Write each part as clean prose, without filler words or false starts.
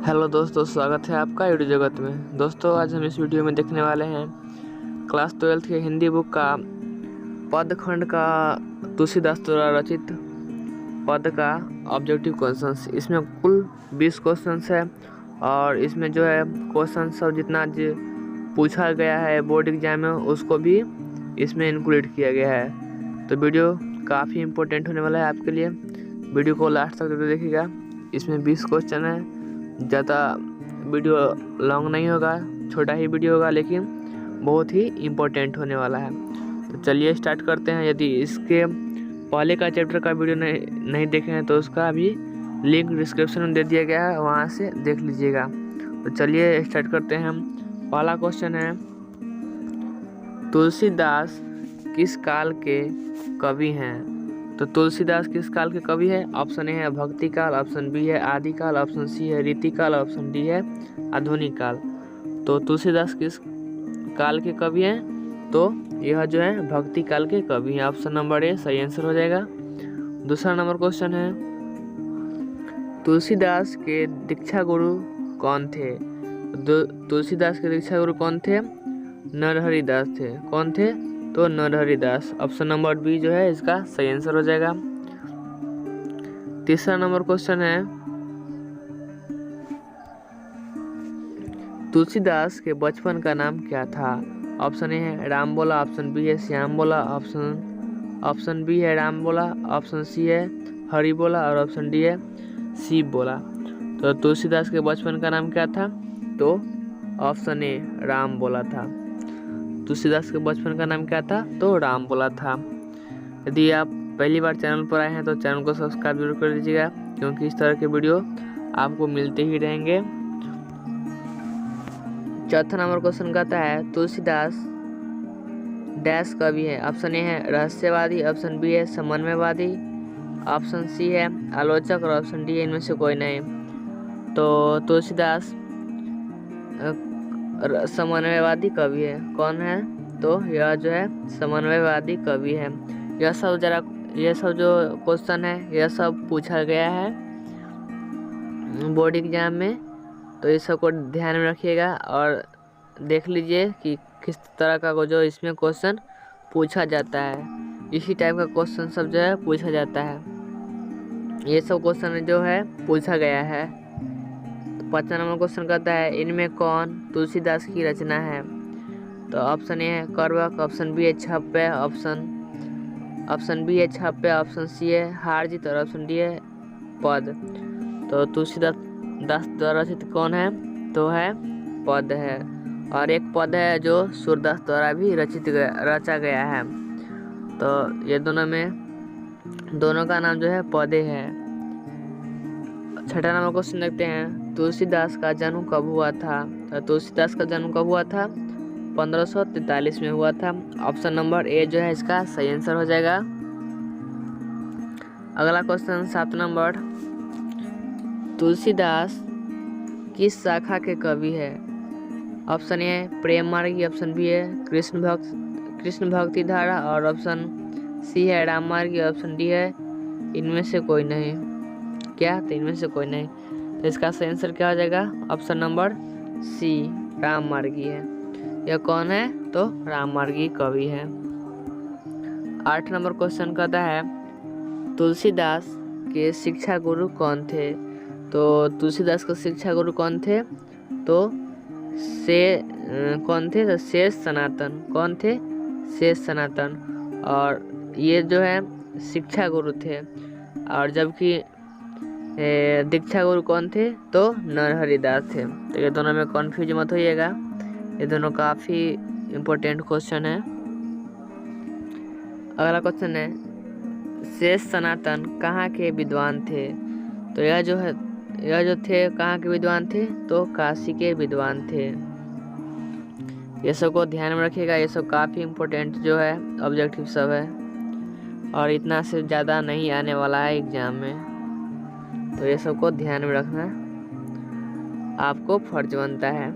Hello दोस्तों, स्वागत है आपका यूट्यूब जगत में। दोस्तों, आज हम इस वीडियो में देखने वाले हैं क्लास 12 के हिंदी बुक का पदखंड का तुलसीदास द्वारा रचित पद का ऑब्जेक्टिव क्वेश्चंस। इसमें कुल 20 क्वेश्चंस है और इसमें जो है क्वेश्चन सब जितना आज पूछा गया है बोर्ड एग्जाम में उसको भी इसमें इंक्लूड किया गया है। तो वीडियो काफ़ी इम्पोर्टेंट होने वाला है आपके लिए। वीडियो को लास्ट तक जरूर देखिएगा। इसमें 20 क्वेश्चन है, ज़्यादा वीडियो लॉन्ग नहीं होगा, छोटा ही वीडियो होगा, लेकिन बहुत ही इम्पोर्टेंट होने वाला है। तो चलिए स्टार्ट करते हैं। यदि इसके पहले का चैप्टर का वीडियो नहीं देखे हैं तो उसका भी लिंक डिस्क्रिप्शन में दे दिया गया है, वहाँ से देख लीजिएगा। तो चलिए स्टार्ट करते हैं। हम पहला क्वेश्चन है, तुलसीदास किस काल के कवि हैं? तो तुलसीदास किस काल के कवि है? ऑप्शन ए है भक्ति काल, ऑप्शन बी है आदि काल, ऑप्शन सी है रीति काल, ऑप्शन डी है आधुनिक काल। तो तुलसीदास किस काल के कवि हैं? तो यह जो है भक्ति काल के कवि हैं। ऑप्शन नंबर ए सही आंसर हो जाएगा। दूसरा नंबर क्वेश्चन है, तुलसीदास के दीक्षा गुरु कौन थे? तुलसीदास के दीक्षा गुरु कौन थे? नरहरि दास थे। कौन थे? तो नरहरि दास। ऑप्शन नंबर बी जो है इसका सही आंसर हो जाएगा। तीसरा नंबर क्वेश्चन है, तुलसीदास के बचपन का नाम क्या था? ऑप्शन ए है राम बोला, ऑप्शन बी है श्याम बोला, ऑप्शन बी है राम बोला, ऑप्शन सी है हरि बोला और ऑप्शन डी है शिव बोला। तो तुलसीदास के बचपन का नाम क्या था? तो ऑप्शन ए राम बोला था। तुलसीदास के बचपन का नाम क्या था? तो राम बोला था। यदि आप पहली बार चैनल पर आए हैं तो चैनल को सब्सक्राइब जरूर कर दीजिएगा, क्योंकि इस तरह के वीडियो आपको मिलते ही रहेंगे। चौथा नंबर क्वेश्चन कहता है, तुलसीदास डैश कवि है? ऑप्शन ए है रहस्यवादी, ऑप्शन बी है समन्वयवादी, ऑप्शन सी है आलोचक और ऑप्शन डी है इनमें से कोई नहीं। तो तुलसीदास समन्वयवादी कवि है। कौन है? तो यह जो है समन्वयवादी कवि है। यह सब जो क्वेश्चन है यह सब पूछा गया है बोर्ड एग्जाम में, तो इस सब को ध्यान में रखिएगा और देख लीजिए कि किस तरह का जो इसमें क्वेश्चन पूछा जाता है। इसी टाइप का क्वेश्चन सब जो है पूछा जाता है। ये सब क्वेश्चन जो है पूछा गया है। पाँचवा नंबर क्वेश्चन कहता है, इनमें कौन तुलसीदास की रचना है? तो ऑप्शन ए है करवक, ऑप्शन बी है छप्पे, ऑप्शन बी है छप्पे, ऑप्शन सी है हार जीत और ऑप्शन डी है पद। तो तुलसीदास द्वारा रचित कौन है? तो है पद है। और एक पद है जो सूरदास द्वारा भी रचा गया है। तो ये दोनों का नाम जो है पदे है। छठा नंबर क्वेश्चन देखते हैं, तुलसीदास का जन्म कब हुआ था? तो तुलसीदास का जन्म कब हुआ था? 1543 में हुआ था। ऑप्शन नंबर ए जो है इसका सही आंसर हो जाएगा। अगला क्वेश्चन 7 नंबर, तुलसीदास किस शाखा के कवि है? ऑप्शन ए है प्रेम मार्गी, ऑप्शन बी है कृष्ण भक्ति धारा और ऑप्शन सी है राम मार्गी, ऑप्शन डी है इनमें से कोई नहीं। क्या? तो इनमें से कोई नहीं। तो इसका सही आंसर क्या हो जाएगा? ऑप्शन नंबर सी राम मार्गी है। यह कौन है? तो राम मार्गी कवि है। 8 नंबर क्वेश्चन कहता है, तुलसीदास के शिक्षा गुरु कौन थे? तो तुलसीदास के शिक्षा गुरु कौन थे? तो कौन थे? तो शेष सनातन। कौन थे? शेष सनातन। और ये जो है शिक्षा गुरु थे। और जबकि दीक्षा गुरु कौन थे? तो नरहरि दास थे। तो ये दोनों में कन्फ्यूज मत होइएगा, ये दोनों काफ़ी इम्पोर्टेंट क्वेश्चन है। अगला क्वेश्चन है, शेष सनातन कहाँ के विद्वान थे? तो यह जो थे कहाँ के विद्वान थे? तो काशी के विद्वान थे। ये सब को ध्यान में रखिएगा, ये सब काफ़ी इम्पोर्टेंट जो है ऑब्जेक्टिव सब है और इतना से ज़्यादा नहीं आने वाला है एग्जाम में। तो ये सब को ध्यान में रखना आपको फर्ज बनता है।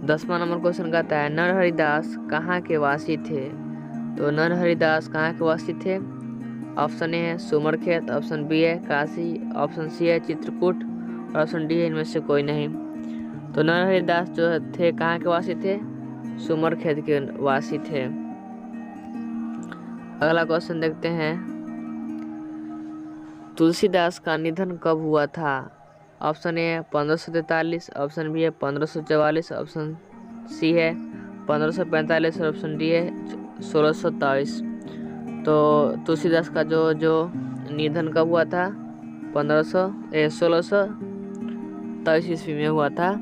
10वां नंबर क्वेश्चन कहता है, नरहरि दास कहाँ के वासी थे? तो नरहरि दास कहाँ के वासी थे? ऑप्शन ए है सुमरखेत, ऑप्शन बी है काशी, ऑप्शन सी है चित्रकूट और ऑप्शन डी है इनमें से कोई नहीं। तो नरहरि दास जो थे कहाँ के वासी थे? सुमरखेत के वासी थे। अगला क्वेश्चन देखते हैं, तुलसीदास का निधन कब हुआ था? ऑप्शन ए है 1543, ऑप्शन बी है 1544, ऑप्शन सी है 1545 और ऑप्शन डी है 1623। तो तुलसीदास का जो निधन कब हुआ था? 1623 ईस्वी में हुआ था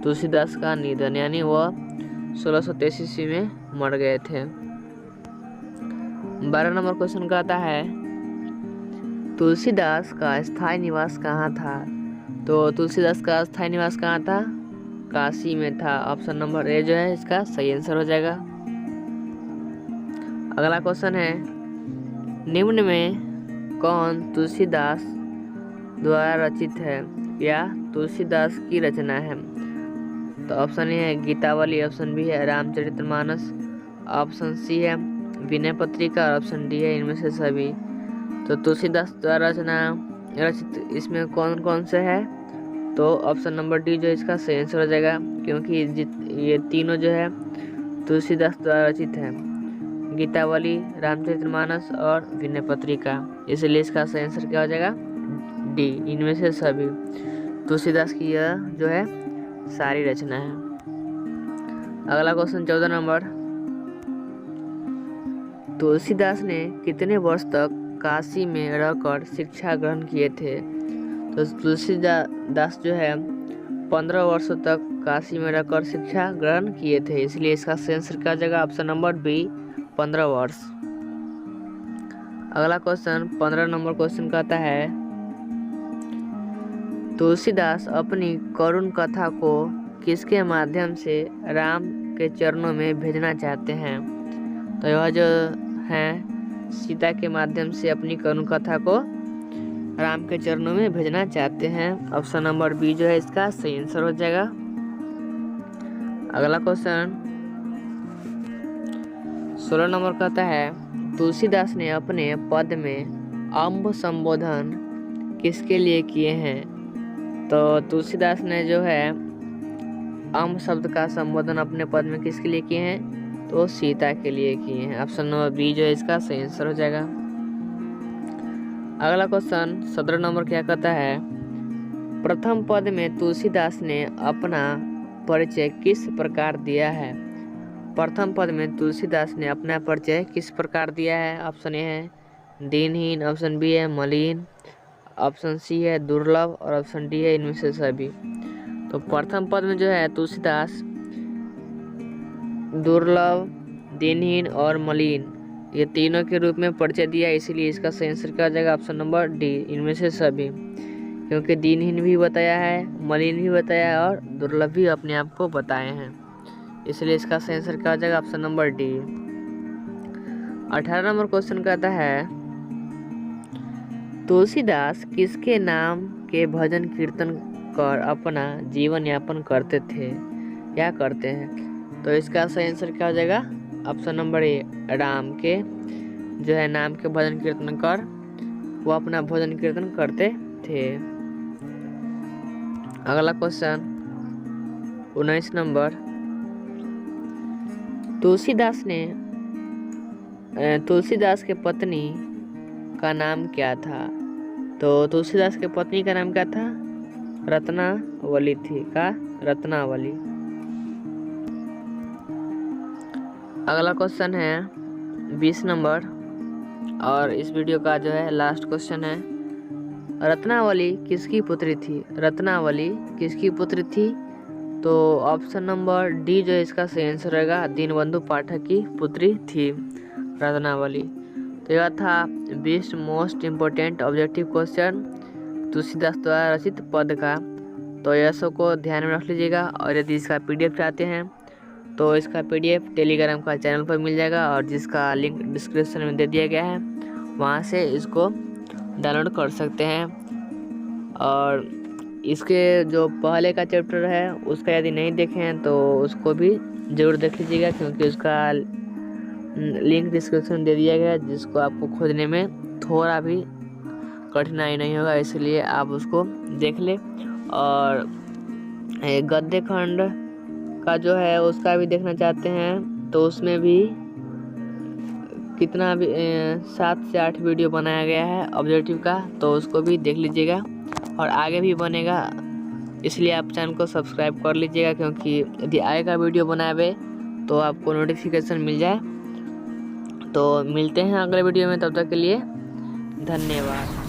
तुलसीदास का निधन, यानी वह 1623 ईस्वी में मर गए थे। 12 नंबर क्वेश्चन कहता है, तुलसीदास का स्थायी निवास कहाँ था? तो तुलसीदास का स्थायी निवास कहाँ था? काशी में था। ऑप्शन नंबर ए जो है इसका सही आंसर हो जाएगा। अगला क्वेश्चन है, निम्न में कौन तुलसीदास द्वारा रचित है या तुलसीदास की रचना है? तो ऑप्शन ए है गीतावली, ऑप्शन बी है रामचरितमानस, ऑप्शन सी है विनय पत्रिका और ऑप्शन डी है इनमें से सभी। तो तुलसीदास द्वारा रचित इसमें कौन कौन से है? तो ऑप्शन नंबर डी जो इसका सही आंसर हो जाएगा, क्योंकि ये तीनों जो है तुलसीदास द्वारा रचित है, गीतावली, रामचरितमानस और विनय पत्रिका, इसलिए इसका सही आंसर क्या हो जाएगा? डी, इनमें से सभी। तुलसीदास की यह जो है सारी रचना है। अगला क्वेश्चन 14 नंबर, तुलसीदास ने कितने वर्ष तक काशी में रहकर शिक्षा ग्रहण किए थे? तो तुलसीदास जो है 15 वर्षों तक काशी में रहकर शिक्षा ग्रहण किए थे, इसलिए इसका सही आंसर क्या हो जाएगा? ऑप्शन नंबर बी, 15 वर्ष। अगला क्वेश्चन 15 नंबर क्वेश्चन कहता है, तुलसीदास अपनी करुण कथा को किसके माध्यम से राम के चरणों में भेजना चाहते हैं? तो यह जो है सीता के माध्यम से अपनी करुण कथा को राम के चरणों में भेजना चाहते हैं। ऑप्शन नंबर बी जो है इसका सही आंसर हो जाएगा। अगला क्वेश्चन 16 नंबर कहता है, तुलसीदास ने अपने पद में अम्ब संबोधन किसके लिए किए हैं? तो तुलसीदास ने जो है अम्ब शब्द का संबोधन अपने पद में किसके लिए किए हैं? तो सीता के लिए किए हैं। ऑप्शन नंबर बी जो है इसका सही आंसर हो जाएगा। अगला क्वेश्चन 17 नंबर क्या कहता है, प्रथम पद में तुलसीदास ने अपना परिचय किस प्रकार दिया है? प्रथम पद में तुलसीदास ने अपना परिचय किस प्रकार दिया है? ऑप्शन ए है दीनहीन, ऑप्शन बी है मलिन, ऑप्शन सी है दुर्लभ और ऑप्शन डी है इनमें से सभी। तो प्रथम पद में जो है तुलसीदास दुर्लभ, दीनहीन और मलिन ये तीनों के रूप में परिचय दिया, इसीलिए इसका सही आंसर क्या हो जाएगा? ऑप्शन नंबर डी, इनमें से सभी, क्योंकि दीनहीन भी बताया है, मलिन भी बताया है और दुर्लभ भी अपने आप को बताए हैं, इसलिए इसका सही आंसर क्या हो जाएगा? Option number D. 18 number question कहता है, तुलसीदास किसके नाम के भजन कीर्तन कर अपना जीवन यापन करते थे या करते हैं? तो इसका सही आंसर क्या हो जाएगा? ऑप्शन नंबर ए, राम के जो है नाम के भजन कीर्तन कर वो अपना भजन कीर्तन करते थे। अगला क्वेश्चन 19 नंबर, तुलसीदास के पत्नी का नाम क्या था? तो तुलसीदास के पत्नी का नाम क्या था? रत्नावली थी। का? रत्नावली। अगला क्वेश्चन है 20 नंबर और इस वीडियो का जो है लास्ट क्वेश्चन है, रत्नावली किसकी पुत्री थी? रत्नावली किसकी पुत्री थी? तो ऑप्शन नंबर डी जो है इसका सही आंसर रहेगा, दीनबंधु पाठक की पुत्री थी रत्नावली। तो यह था 20 most important objective question Tulsidas द्वारा रचित पद का। तो यह सब को ध्यान में रख लीजिएगा, और यदि इसका PDF चाहते हैं तो इसका PDF टेलीग्राम का चैनल पर मिल जाएगा, और जिसका लिंक डिस्क्रिप्शन में दे दिया गया है, वहाँ से इसको डाउनलोड कर सकते हैं। और इसके जो पहले का चैप्टर है उसका यदि नहीं देखे हैं तो उसको भी ज़रूर देख लीजिएगा, क्योंकि उसका लिंक डिस्क्रिप्शन में दे दिया गया है, जिसको आपको खोजने में थोड़ा भी कठिनाई नहीं होगा, इसलिए आप उसको देख ले। और गद्दे खंड का जो है उसका भी देखना चाहते हैं तो उसमें भी कितना भी 7 से 8 वीडियो बनाया गया है ऑब्जेक्टिव का, तो उसको भी देख लीजिएगा और आगे भी बनेगा, इसलिए आप चैनल को सब्सक्राइब कर लीजिएगा, क्योंकि यदि आएगा वीडियो बनावे तो आपको नोटिफिकेशन मिल जाए। तो मिलते हैं अगले वीडियो में, तब तक के लिए धन्यवाद।